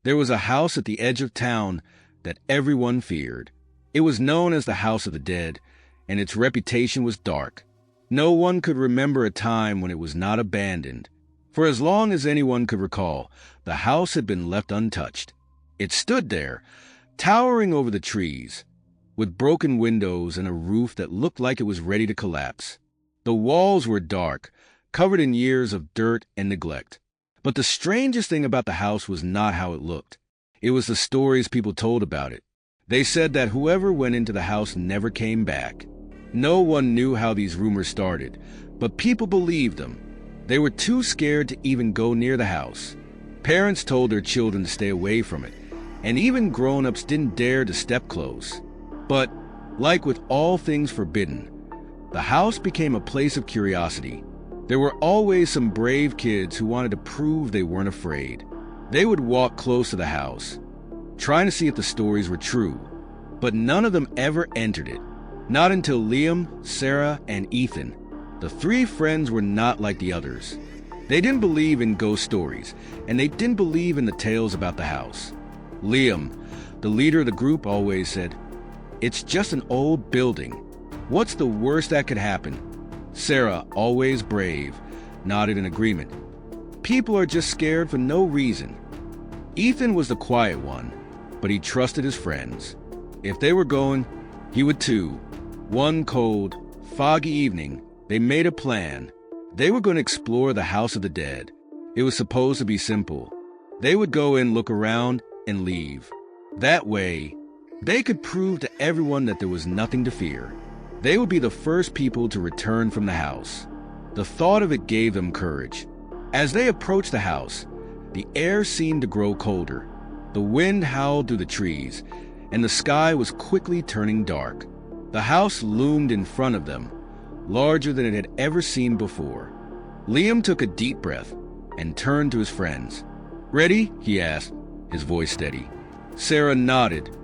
There was a house at the edge of town that everyone feared. It was known as the House of the Dead, and its reputation was dark. No one could remember a time when it was not abandoned. For as long as anyone could recall, the house had been left untouched. It stood there, towering over the trees, with broken windows and a roof that looked like it was ready to collapse. The walls were dark, covered in years of dirt and neglect. But the strangest thing about the house was not how it looked. It was the stories people told about it. They said that whoever went into the house never came back. No one knew how these rumors started, but people believed them. They were too scared to even go near the house. Parents told their children to stay away from it, and even grown-ups didn't dare to step close. But, like with all things forbidden, the house became a place of curiosity. There were always some brave kids who wanted to prove they weren't afraid. They would walk close to the house, trying to see if the stories were true, but none of them ever entered it. Not until Liam, Sara, and Ethan. The three friends were not like the others. They didn't believe in ghost stories, and they didn't believe in the tales about the house. Liam, the leader of the group, always said, "It's just an old building. What's the worst that could happen?" Sara, always brave, nodded in agreement. "People are just scared for no reason." Ethan was the quiet one, but he trusted his friends. If they were going, he would too. One cold, foggy evening, they made a plan. They were going to explore the House of the Dead. It was supposed to be simple. They would go in, look around, and leave. That way, they could prove to everyone that there was nothing to fear. They would be the first people to return from the house. The thought of it gave them courage. As they approached the house, the air seemed to grow colder. The wind howled through the trees, and the sky was quickly turning dark. The house loomed in front of them, larger than it had ever seemed before. Liam took a deep breath and turned to his friends. "Ready?" he asked, his voice steady. Sara nodded,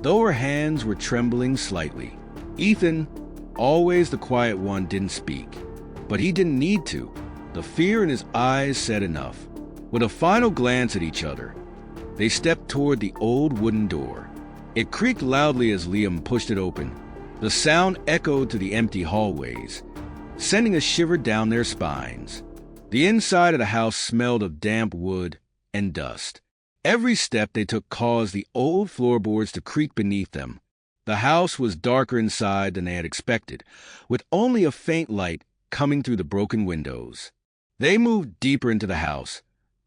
though her hands were trembling slightly. Ethan, always the quiet one, didn't speak, but he didn't need to. The fear in his eyes said enough. With a final glance at each other, they stepped toward the old wooden door. It creaked loudly as Liam pushed it open. The sound echoed to the empty hallways, sending a shiver down their spines. The inside of the house smelled of damp wood and dust. Every step they took caused the old floorboards to creak beneath them. The house was darker inside than they had expected, with only a faint light coming through the broken windows. They moved deeper into the house,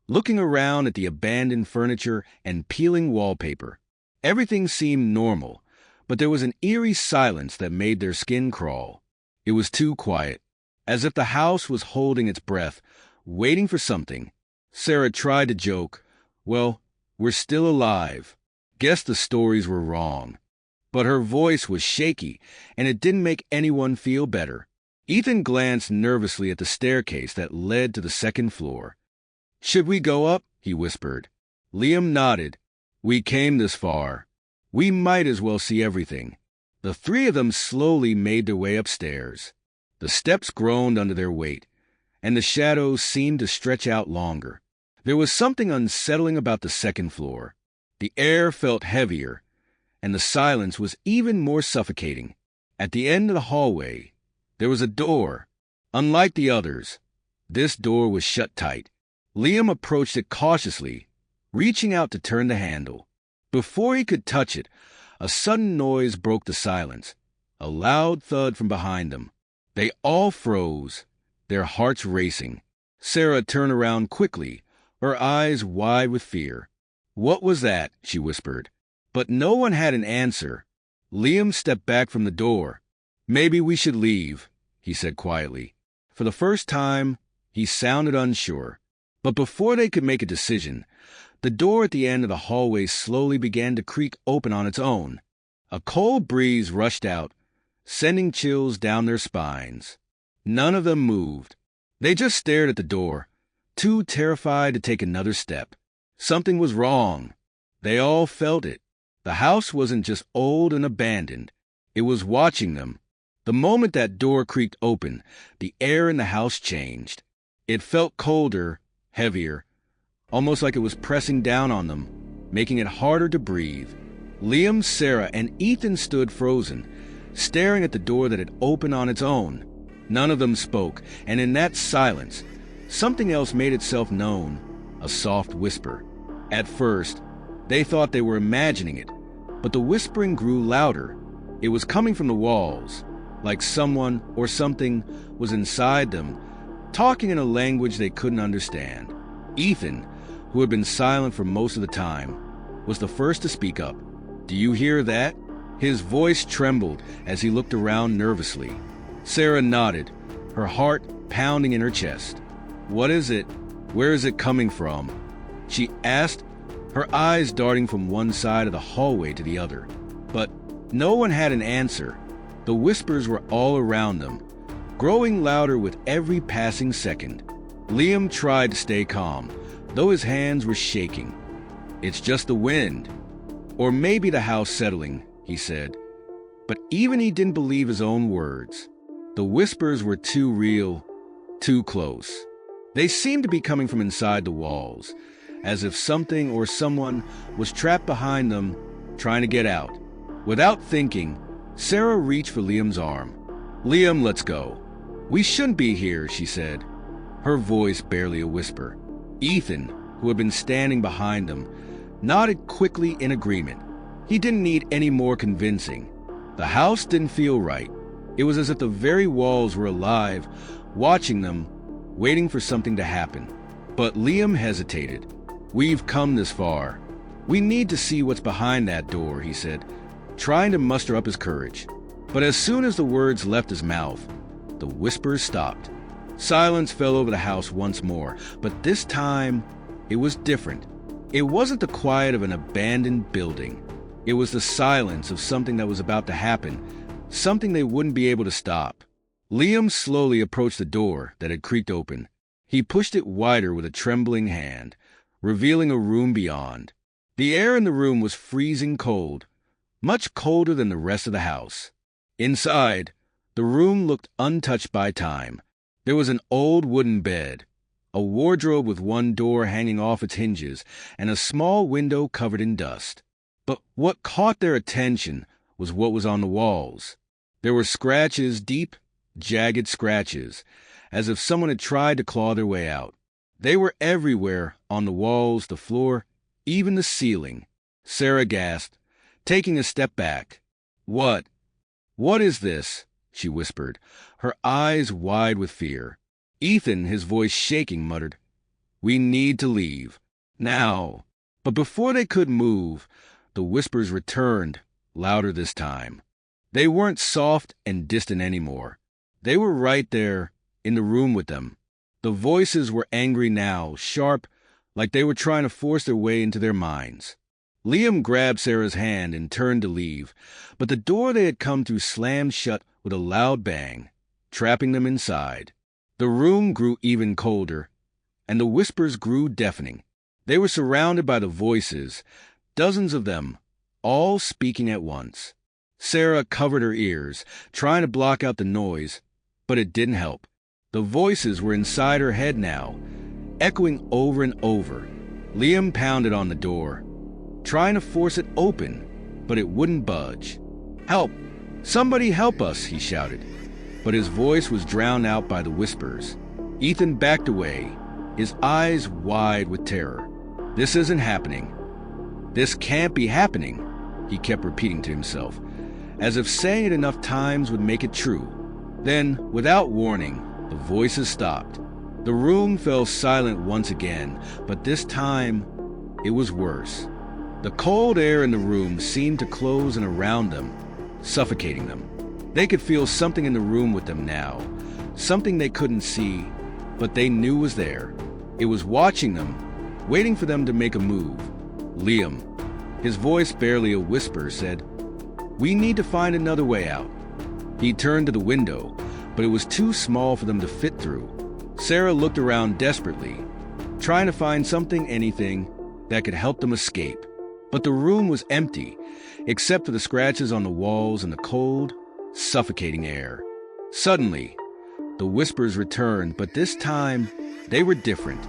looking around at the abandoned furniture and peeling wallpaper. Everything seemed normal, but there was an eerie silence that made their skin crawl. It was too quiet, as if the house was holding its breath, waiting for something. Sara tried to joke, "Well, we're still alive. Guess the stories were wrong." But her voice was shaky, and it didn't make anyone feel better. Ethan glanced nervously at the staircase that led to the second floor. "Should we go up?" he whispered. Liam nodded. "We came this far. We might as well see everything." The three of them slowly made their way upstairs. The steps groaned under their weight, and the shadows seemed to stretch out longer. There was something unsettling about the second floor. The air felt heavier, and the silence was even more suffocating. At the end of the hallway, there was a door. Unlike the others, this door was shut tight. Liam approached it cautiously, reaching out to turn the handle. Before he could touch it, a sudden noise broke the silence, a loud thud from behind them. They all froze, their hearts racing. Sara turned around quickly, her eyes wide with fear. "What was that?" she whispered. But no one had an answer. Liam stepped back from the door. "Maybe we should leave," he said quietly. For the first time, he sounded unsure. But before they could make a decision, the door at the end of the hallway slowly began to creak open on its own. A cold breeze rushed out, sending chills down their spines. None of them moved. They just stared at the door, too terrified to take another step. Something was wrong. They all felt it. The house wasn't just old and abandoned. It was watching them. The moment that door creaked open, the air in the house changed. It felt colder, heavier, almost like it was pressing down on them. making it harder to breathe. Liam, Sara, and Ethan stood frozen, staring at the door that had opened on its own. None of them spoke, and in that silence, something else made itself known, a soft whisper. At first, they thought they were imagining it, but the whispering grew louder. It was coming from the walls, like someone or something was inside them, talking in a language they couldn't understand. Ethan, who had been silent for most of the time, was the first to speak up. "Do you hear that?" His voice trembled as he looked around nervously. Sara nodded, her heart pounding in her chest. "What is it? Where is it coming from?" she asked, her eyes darting from one side of the hallway to the other. But no one had an answer. The whispers were all around them, growing louder with every passing second. Liam tried to stay calm, though his hands were shaking. "It's just the wind. Or maybe the house settling," he said. But even he didn't believe his own words. The whispers were too real, too close. They seemed to be coming from inside the walls, as if something or someone was trapped behind them, trying to get out. Without thinking, Sara reached for Liam's arm. "Liam, let's go. We shouldn't be here," she said, her voice barely a whisper. Ethan, who had been standing behind them, nodded quickly in agreement. He didn't need any more convincing. The house didn't feel right. It was as if the very walls were alive, watching them, waiting for something to happen. But Liam hesitated. "We've come this far. We need to see what's behind that door," he said, trying to muster up his courage. But as soon as the words left his mouth, the whispers stopped. Silence fell over the house once more, but this time it was different. It wasn't the quiet of an abandoned building. It was the silence of something that was about to happen, something they wouldn't be able to stop. Liam slowly approached the door that had creaked open. He pushed it wider with a trembling hand, revealing a room beyond. The air in the room was freezing cold, much colder than the rest of the house. Inside, the room looked untouched by time. There was an old wooden bed, a wardrobe with one door hanging off its hinges, and a small window covered in dust. But what caught their attention was what was on the walls. There were scratches, deep, jagged scratches, as if someone had tried to claw their way out. They were everywhere, on the walls, the floor, even the ceiling. Sara gasped, taking a step back. What is this?" she whispered, her eyes wide with fear. Ethan, his voice shaking, muttered, "We need to leave. Now." But before they could move, the whispers returned, louder this time. They weren't soft and distant anymore. They were right there, in the room with them. The voices were angry now, sharp, like they were trying to force their way into their minds. Liam grabbed Sara's hand and turned to leave, but the door they had come through slammed shut with a loud bang, trapping them inside. The room grew even colder, and the whispers grew deafening. They were surrounded by the voices, dozens of them, all speaking at once. Sara covered her ears, trying to block out the noise, but it didn't help. The voices were inside her head now, echoing over and over. Liam pounded on the door, trying to force it open, but it wouldn't budge. "Help! Somebody help us!" he shouted, but his voice was drowned out by the whispers. Ethan backed away, his eyes wide with terror. "This isn't happening. This can't be happening," he kept repeating to himself, as if saying it enough times would make it true. Then, without warning, the voices stopped. The room fell silent once again, but this time it was worse. The cold air in the room seemed to close in around them, suffocating them. They could feel something in the room with them now, something they couldn't see, but they knew was there. It was watching them, waiting for them to make a move. Liam, his voice barely a whisper, said, "We need to find another way out." He turned to the window, but it was too small for them to fit through. Sara looked around desperately, trying to find something, anything, that could help them escape. But the room was empty, except for the scratches on the walls and the cold, suffocating air. Suddenly, the whispers returned, but this time, they were different.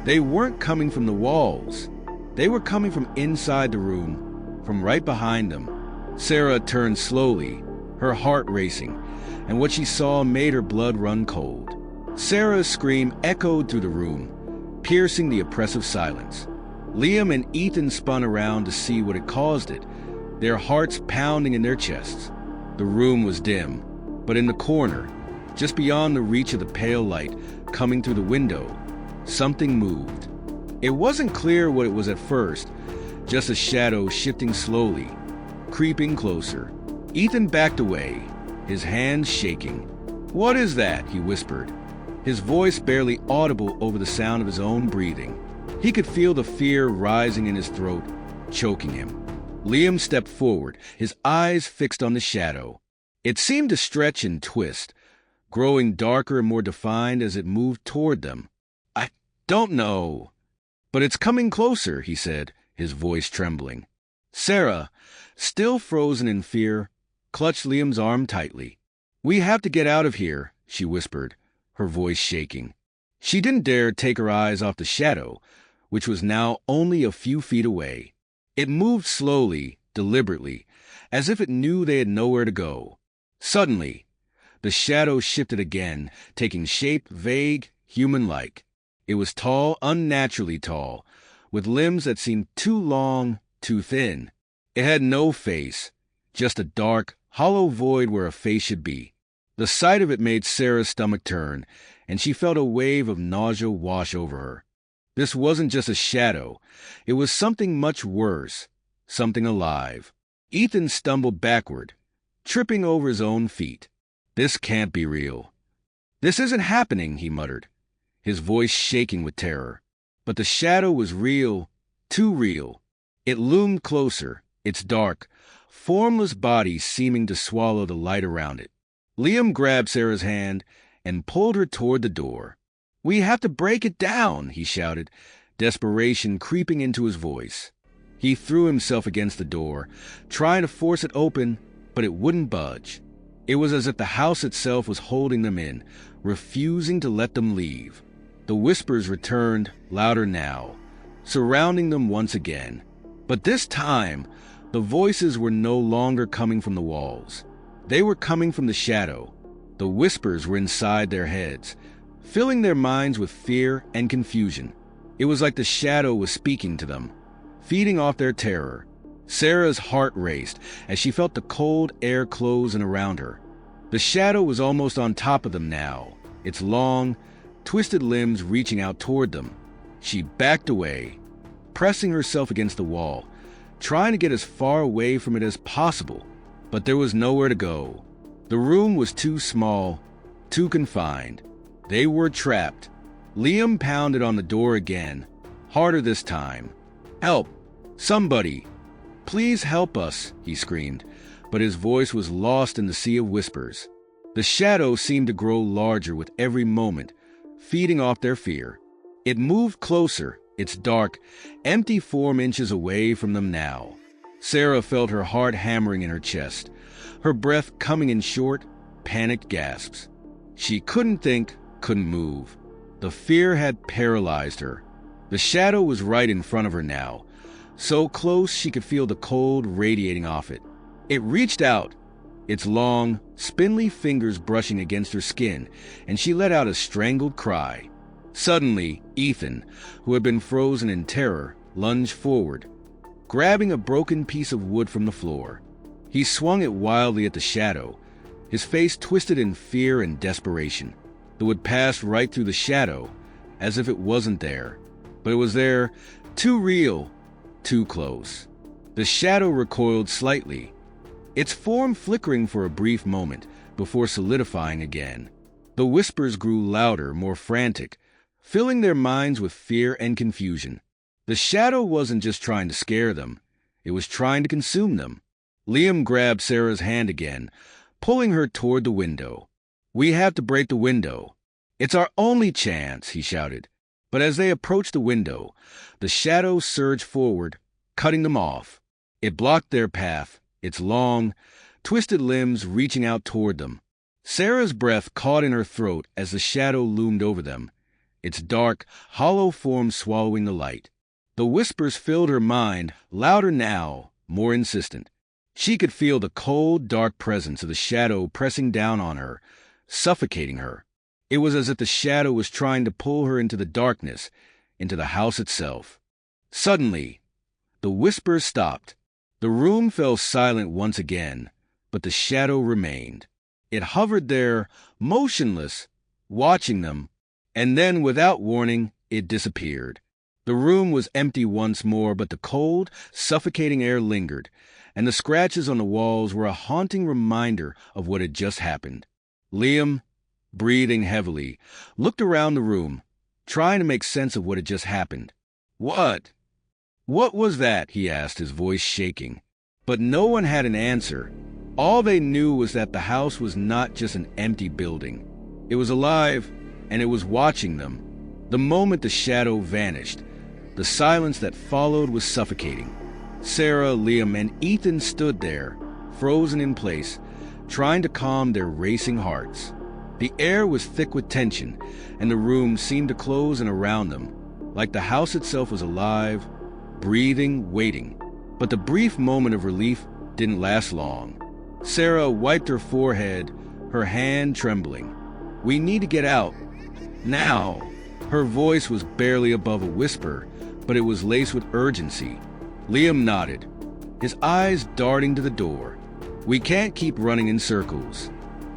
They weren't coming from the walls. They were coming from inside the room, from right behind them. Sara turned slowly, her heart racing, and what she saw made her blood run cold. Sara's scream echoed through the room, piercing the oppressive silence. Liam and Ethan spun around to see what had caused it, their hearts pounding in their chests. The room was dim, but in the corner, just beyond the reach of the pale light coming through the window, something moved. It wasn't clear what it was at first, just a shadow shifting slowly, creeping closer. Ethan backed away, his hands shaking. "What is that?" he whispered, his voice barely audible over the sound of his own breathing. He could feel the fear rising in his throat, choking him. Liam stepped forward, his eyes fixed on the shadow. It seemed to stretch and twist, growing darker and more defined as it moved toward them. "I don't know, but it's coming closer," he said, his voice trembling. Sara, still frozen in fear, clutched Liam's arm tightly. "We have to get out of here," she whispered, her voice shaking. She didn't dare take her eyes off the shadow, which was now only a few feet away. It moved slowly, deliberately, as if it knew they had nowhere to go. Suddenly, the shadow shifted again, taking shape vague, human-like. It was tall, unnaturally tall, with limbs that seemed too long, too thin. It had no face, just a dark, hollow void where a face should be. The sight of it made Sara's stomach turn, and she felt a wave of nausea wash over her. This wasn't just a shadow. It was something much worse, something alive. Ethan stumbled backward, tripping over his own feet. "This can't be real. This isn't happening," he muttered, his voice shaking with terror. But the shadow was real, too real. It loomed closer, its dark, formless body seeming to swallow the light around it. Liam grabbed Sara's hand and pulled her toward the door. "We have to break it down," he shouted, desperation creeping into his voice. He threw himself against the door, trying to force it open, but it wouldn't budge. It was as if the house itself was holding them in, refusing to let them leave. The whispers returned, louder now, surrounding them once again. But this time, the voices were no longer coming from the walls. They were coming from the shadow. The whispers were inside their heads, filling their minds with fear and confusion. It was like the shadow was speaking to them, feeding off their terror. Sara's heart raced as she felt the cold air close in around her. The shadow was almost on top of them now, its long, twisted limbs reaching out toward them. She backed away, pressing herself against the wall, trying to get as far away from it as possible, but there was nowhere to go. The room was too small, too confined. They were trapped. Liam pounded on the door again, harder this time. "Help! Somebody! Please help us!" he screamed, but his voice was lost in the sea of whispers. The shadow seemed to grow larger with every moment, feeding off their fear. It moved closer, its dark, empty form inches away from them now. Sara felt her heart hammering in her chest, her breath coming in short, panicked gasps. She couldn't think, couldn't move. The fear had paralyzed her. The shadow was right in front of her now, so close she could feel the cold radiating off it. It reached out, its long, spindly fingers brushing against her skin, and she let out a strangled cry. Suddenly, Ethan, who had been frozen in terror, lunged forward, grabbing a broken piece of wood from the floor. He swung it wildly at the shadow, his face twisted in fear and desperation. The wood passed right through the shadow, as if it wasn't there. But it was there, too real, too close. The shadow recoiled slightly, its form flickering for a brief moment before solidifying again. The whispers grew louder, more frantic, filling their minds with fear and confusion. The shadow wasn't just trying to scare them, it was trying to consume them. Liam grabbed Sara's hand again, pulling her toward the window. "We have to break the window. It's our only chance," he shouted. But as they approached the window, the shadow surged forward, cutting them off. It blocked their path, its long, twisted limbs reaching out toward them. Sara's breath caught in her throat as the shadow loomed over them, its dark, hollow form swallowing the light. The whispers filled her mind, louder now, more insistent. She could feel the cold, dark presence of the shadow pressing down on her, suffocating her. It was as if the shadow was trying to pull her into the darkness, into the house itself. Suddenly, the whispers stopped. The room fell silent once again, but the shadow remained. It hovered there, motionless, watching them, and then, without warning, it disappeared. The room was empty once more, but the cold, suffocating air lingered, and the scratches on the walls were a haunting reminder of what had just happened. Liam, breathing heavily, looked around the room, trying to make sense of what had just happened. What was that? He asked, his voice shaking. But no one had an answer. All they knew was that the house was not just an empty building. It was alive, and it was watching them. The moment the shadow vanished, the silence that followed was suffocating. Sara, Liam, and Ethan stood there, frozen in place, trying to calm their racing hearts. The air was thick with tension, and the room seemed to close in around them, like the house itself was alive, breathing, waiting. But the brief moment of relief didn't last long. Sara wiped her forehead, her hand trembling. "We need to get out. Now." Her voice was barely above a whisper, but it was laced with urgency. Liam nodded, his eyes darting to the door. "We can't keep running in circles.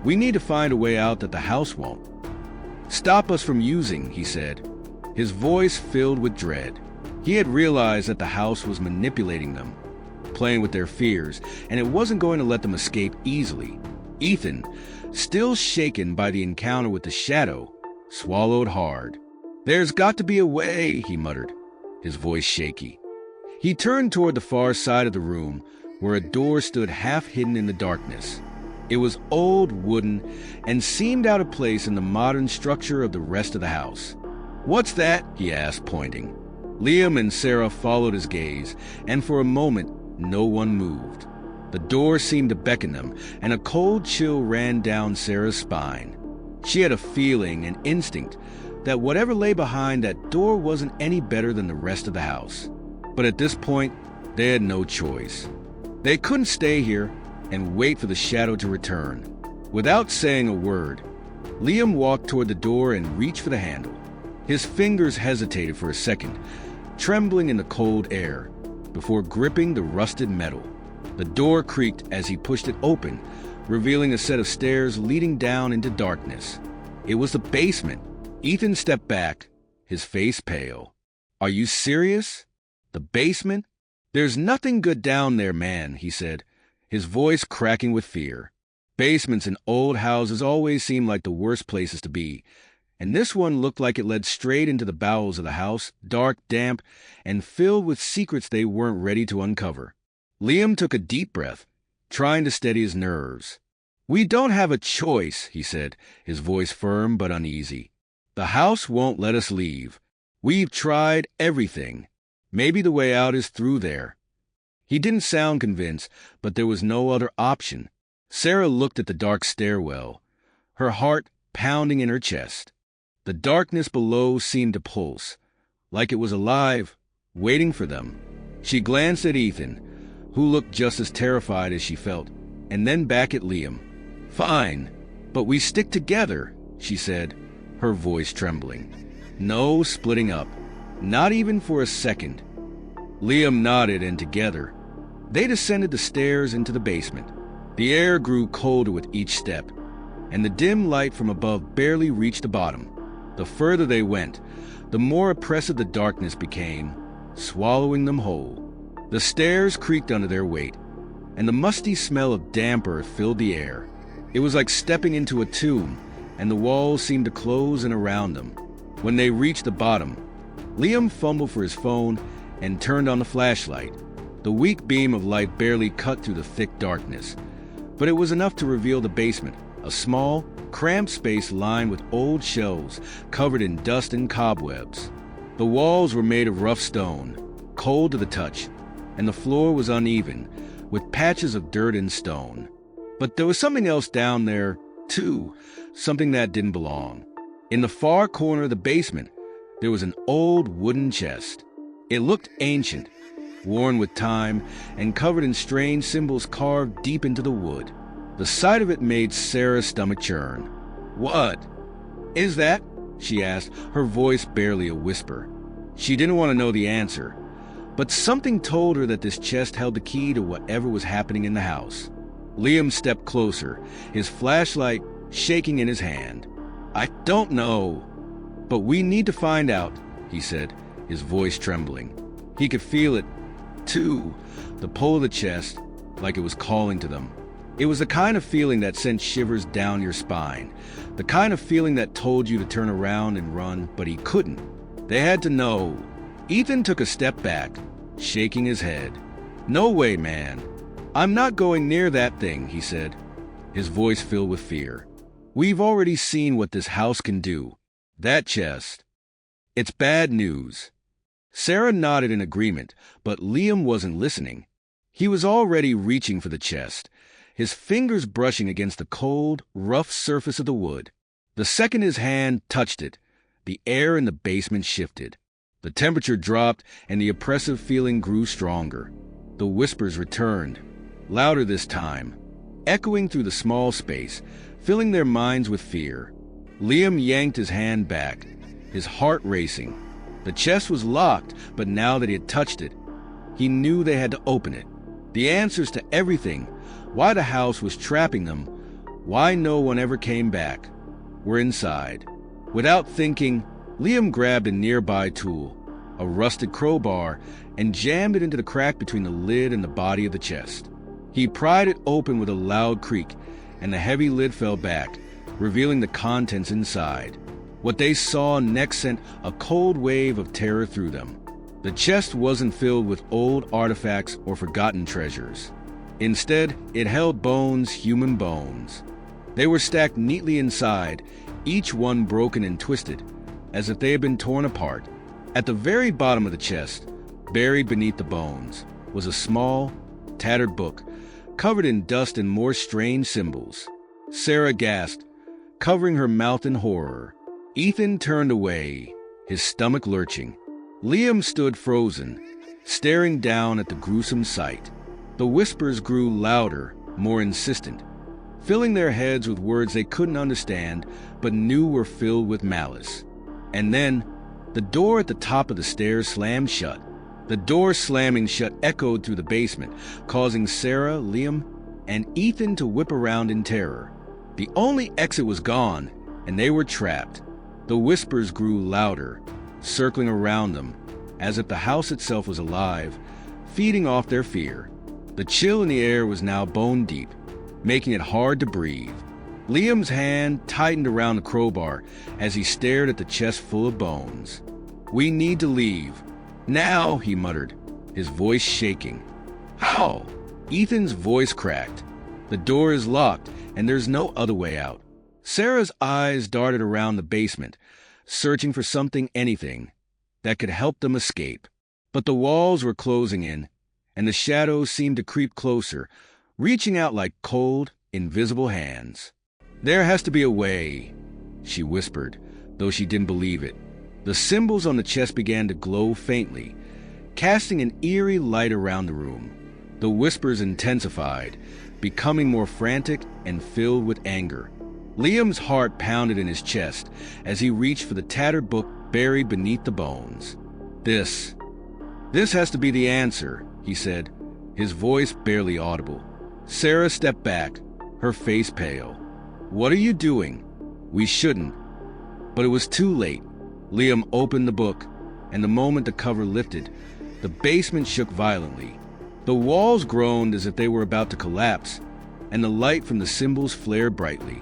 We need to find a way out that the house won't stop us from using," he said, his voice filled with dread. He had realized that the house was manipulating them, playing with their fears, and it wasn't going to let them escape easily. Ethan, still shaken by the encounter with the shadow, swallowed hard. "There's got to be a way," he muttered, his voice shaky. He turned toward the far side of the room, where a door stood half hidden in the darkness. It was old, wooden, and seemed out of place in the modern structure of the rest of the house. "What's that?" he asked, pointing. Liam and Sara followed his gaze, and for a moment, no one moved. The door seemed to beckon them, and a cold chill ran down Sara's spine. She had a feeling, an instinct, that whatever lay behind that door wasn't any better than the rest of the house. But at this point, they had no choice. They couldn't stay here and wait for the shadow to return. Without saying a word, Liam walked toward the door and reached for the handle. His fingers hesitated for a second, trembling in the cold air, before gripping the rusted metal. The door creaked as he pushed it open, revealing a set of stairs leading down into darkness. It was the basement. Ethan stepped back, his face pale. "Are you serious? The basement? There's nothing good down there, man," he said, his voice cracking with fear. Basements in old houses always seem like the worst places to be, and this one looked like it led straight into the bowels of the house, dark, damp, and filled with secrets they weren't ready to uncover. Liam took a deep breath, trying to steady his nerves. "We don't have a choice," he said, his voice firm but uneasy. "The house won't let us leave. We've tried everything. Maybe the way out is through there." He didn't sound convinced, but there was no other option. Sara looked at the dark stairwell, her heart pounding in her chest. The darkness below seemed to pulse, like it was alive, waiting for them. She glanced at Ethan, who looked just as terrified as she felt, and then back at Liam. "Fine, but we stick together," she said, her voice trembling. "No splitting up, not even for a second." Liam nodded, and together, they descended the stairs into the basement. The air grew colder with each step, and the dim light from above barely reached the bottom. The further they went, the more oppressive the darkness became, swallowing them whole. The stairs creaked under their weight, and the musty smell of damp earth filled the air. It was like stepping into a tomb, and the walls seemed to close in around them. When they reached the bottom, Liam fumbled for his phone and turned on the flashlight. The weak beam of light barely cut through the thick darkness, but it was enough to reveal the basement, a small, cramped space lined with old shelves covered in dust and cobwebs. The walls were made of rough stone, cold to the touch, and the floor was uneven, with patches of dirt and stone. But there was something else down there, too, something that didn't belong. In the far corner of the basement, there was an old wooden chest. It looked ancient, worn with time, and covered in strange symbols carved deep into the wood. The sight of it made Sara's stomach churn. "What is that?" she asked, her voice barely a whisper. She didn't want to know the answer, but something told her that this chest held the key to whatever was happening in the house. Liam stepped closer, his flashlight shaking in his hand. "I don't know, but we need to find out," he said, his voice trembling. He could feel it, too, the pull of the chest, like it was calling to them. It was the kind of feeling that sent shivers down your spine, the kind of feeling that told you to turn around and run, but he couldn't. They had to know. Ethan took a step back, shaking his head. "No way, man. I'm not going near that thing," he said, his voice filled with fear. "We've already seen what this house can do. That chest. It's bad news." Sara nodded in agreement, but Liam wasn't listening. He was already reaching for the chest, his fingers brushing against the cold, rough surface of the wood. The second his hand touched it, the air in the basement shifted. The temperature dropped, and the oppressive feeling grew stronger. The whispers returned, louder this time, echoing through the small space, filling their minds with fear. Liam yanked his hand back, his heart racing. The chest was locked, but now that he had touched it, he knew they had to open it. The answers to everything, why the house was trapping them, why no one ever came back, were inside. Without thinking, Liam grabbed a nearby tool, a rusted crowbar, and jammed it into the crack between the lid and the body of the chest. He pried it open with a loud creak, and the heavy lid fell back, revealing the contents inside. What they saw next sent a cold wave of terror through them. The chest wasn't filled with old artifacts or forgotten treasures. Instead, it held bones, human bones. They were stacked neatly inside, each one broken and twisted, as if they had been torn apart. At the very bottom of the chest, buried beneath the bones, was a small, tattered book, covered in dust and more strange symbols. Sara gasped, covering her mouth in horror. Ethan turned away, his stomach lurching. Liam stood frozen, staring down at the gruesome sight. The whispers grew louder, more insistent, filling their heads with words they couldn't understand but knew were filled with malice. And then, the door at the top of the stairs slammed shut. The door slamming shut echoed through the basement, causing Sara, Liam, and Ethan to whip around in terror. The only exit was gone, and they were trapped. The whispers grew louder, circling around them, as if the house itself was alive, feeding off their fear. The chill in the air was now bone deep, making it hard to breathe. Liam's hand tightened around the crowbar as he stared at the chest full of bones. "We need to leave. Now," he muttered, his voice shaking. "How?" Ethan's voice cracked. "The door is locked, and there's no other way out." Sara's eyes darted around the basement, searching for something, anything, that could help them escape. But the walls were closing in, and the shadows seemed to creep closer, reaching out like cold, invisible hands. "There has to be a way," she whispered, though she didn't believe it. The symbols on the chest began to glow faintly, casting an eerie light around the room. The whispers intensified, becoming more frantic and filled with anger. Liam's heart pounded in his chest as he reached for the tattered book buried beneath the bones. This has to be the answer," he said, his voice barely audible. Sara stepped back, her face pale. "What are you doing?" "We shouldn't." But it was too late. Liam opened the book, and the moment the cover lifted, the basement shook violently. The walls groaned as if they were about to collapse, and the light from the symbols flared brightly.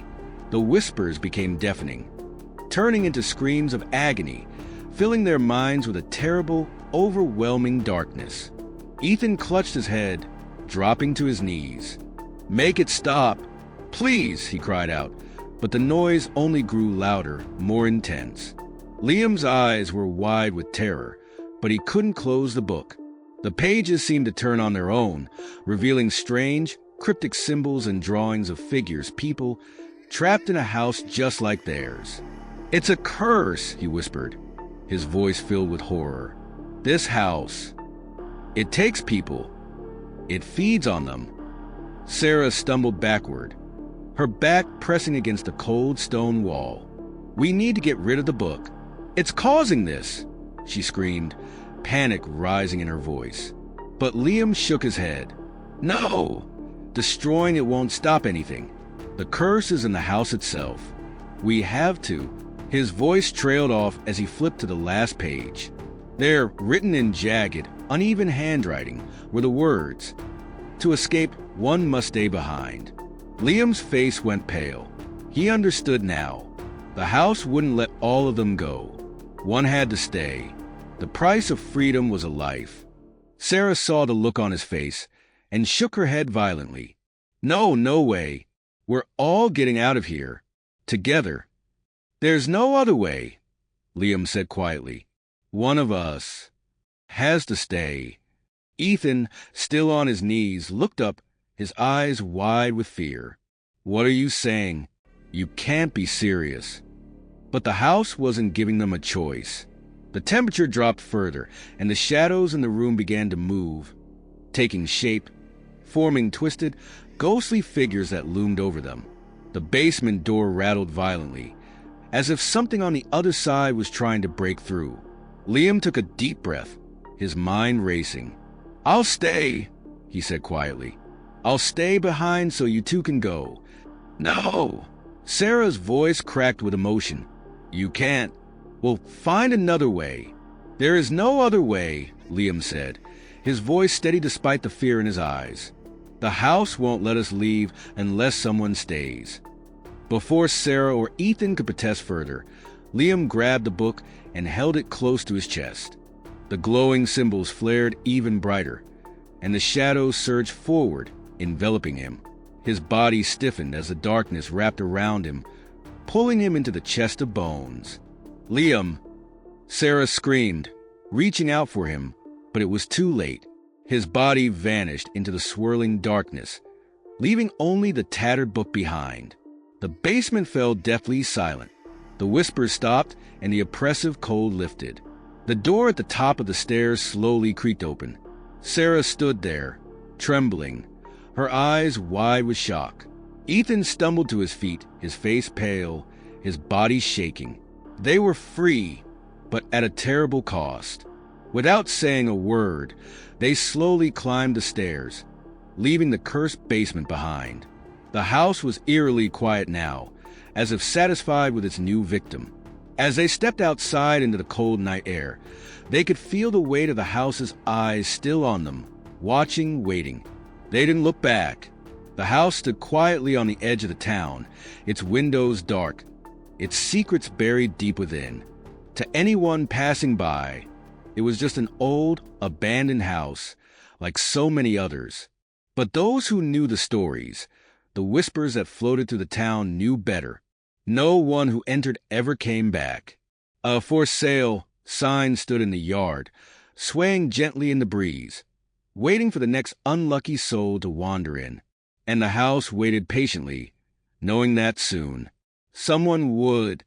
The whispers became deafening, turning into screams of agony, filling their minds with a terrible, overwhelming darkness. Ethan clutched his head, dropping to his knees. "Make it stop! Please!" he cried out, but the noise only grew louder, more intense. Liam's eyes were wide with terror, but he couldn't close the book. The pages seemed to turn on their own, revealing strange, cryptic symbols and drawings of figures, people, trapped in a house just like theirs. "It's a curse," he whispered, his voice filled with horror. This house, it takes people. It feeds on them. Sara stumbled backward, her back pressing against the cold stone wall. We need to get rid of the book. It's causing this, she screamed, panic rising in her voice. But Liam shook his head. No! Destroying it won't stop anything. The curse is in the house itself. We have to. His voice trailed off as he flipped to the last page. There, written in jagged, uneven handwriting, were the words, "To escape, one must stay behind." Liam's face went pale. He understood now. The house wouldn't let all of them go. One had to stay. The price of freedom was a life. Sara saw the look on his face and shook her head violently. No, no way. We're all getting out of here. Together. There's no other way, Liam said quietly. One of us has to stay. Ethan, still on his knees, looked up, his eyes wide with fear. What are you saying? You can't be serious. But the house wasn't giving them a choice. The temperature dropped further, and the shadows in the room began to move, taking shape, forming twisted, ghostly figures that loomed over them. The basement door rattled violently, as if something on the other side was trying to break through. Liam took a deep breath, his mind racing. I'll stay, he said quietly. I'll stay behind so you two can go. No! Sara's voice cracked with emotion. You can't. Well, find another way. There is no other way, Liam said, his voice steady despite the fear in his eyes. The house won't let us leave unless someone stays. Before Sara or Ethan could protest further, Liam grabbed the book and held it close to his chest. The glowing symbols flared even brighter, and the shadows surged forward, enveloping him. His body stiffened as the darkness wrapped around him, pulling him into the chest of bones. Liam! Sara screamed, reaching out for him, but it was too late. His body vanished into the swirling darkness, leaving only the tattered book behind. The basement fell deathly silent. The whispers stopped, and the oppressive cold lifted. The door at the top of the stairs slowly creaked open. Sara stood there, trembling, her eyes wide with shock. Ethan stumbled to his feet, his face pale, his body shaking. They were free, but at a terrible cost. Without saying a word, they slowly climbed the stairs, leaving the cursed basement behind. The house was eerily quiet now, as if satisfied with its new victim. As they stepped outside into the cold night air, they could feel the weight of the house's eyes still on them, watching, waiting. They didn't look back. The house stood quietly on the edge of the town, its windows dark, its secrets buried deep within. To anyone passing by, it was just an old, abandoned house, like so many others. But those who knew the stories, the whispers that floated through the town, knew better. No one who entered ever came back. A for sale sign stood in the yard, swaying gently in the breeze, waiting for the next unlucky soul to wander in. And the house waited patiently, knowing that soon someone would